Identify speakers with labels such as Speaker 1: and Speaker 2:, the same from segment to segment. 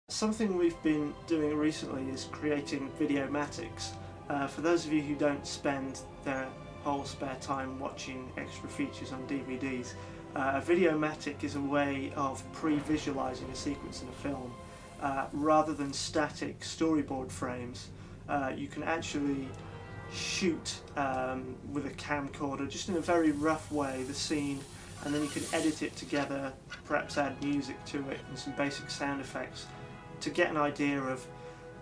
Speaker 1: Something we've been doing recently is creating videomatics. For those of you who don't spend their whole spare time watching extra features on DVDs, a videomatic is a way of pre-visualizing a sequence in a film. Rather than static storyboard frames, you can actually shoot with a camcorder, just in a very rough way, the scene, and then you can edit it together, perhaps add music to it and some basic sound effects to get an idea of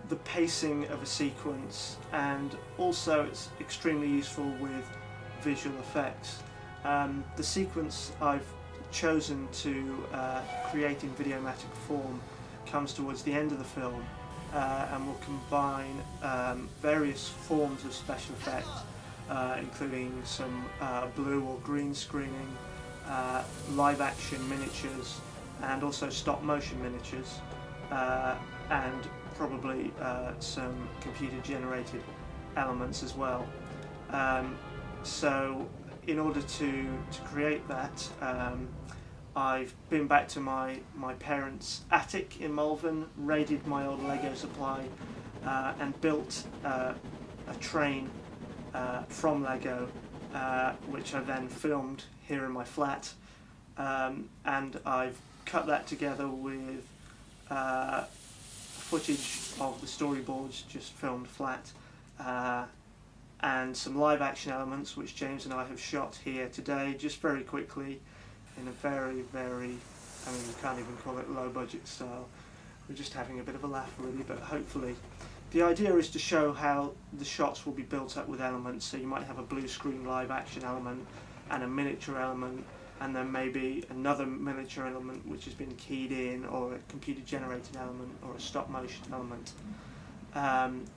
Speaker 1: the pacing of a sequence, and also it's extremely useful with visual effects. The sequence I've chosen to create in videomatic form comes towards the end of the film and will combine various forms of special effects, including some blue or green screening, live action miniatures, and also stop motion miniatures, and probably some computer generated elements as well. So in order to create that, I've been back to my parents' attic in Malvern, raided my old Lego supply, and built a train from Lego, which I then filmed here in my flat, and I've cut that together with footage of the storyboards just filmed flat, and some live action elements which James and I have shot here today just very quickly in a very, I mean, you can't even call it low budget style. We're just having a bit of a laugh really, but hopefully. The idea is to show how the shots will be built up with elements, so you might have a blue screen live action element and a miniature element, and then maybe another miniature element which has been keyed in, or a computer generated element, or a stop motion element.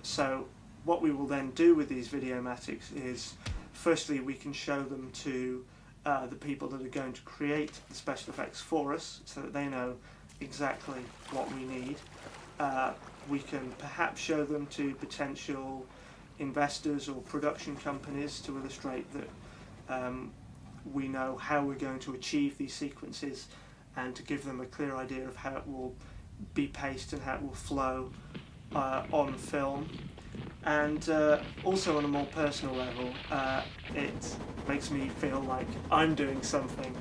Speaker 1: So what we will then do with these videomatics is, firstly, we can show them to the people that are going to create the special effects for us, so that they know exactly what we need. We can perhaps show them to potential investors or production companies to illustrate that we know how we're going to achieve these sequences, and to give them a clear idea of how it will be paced and how it will flow on film. And also on a more personal level, it makes me feel like I'm doing something.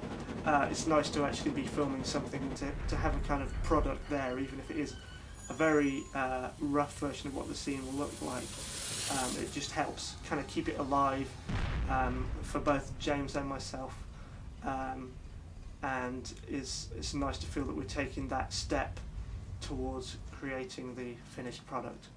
Speaker 1: It's nice to actually be filming something, to have a kind of product there, even if it is a very rough version of what the scene will look like. It just helps kind of keep it alive for both James and myself, and it's nice to feel that we're taking that step towards creating the finished product.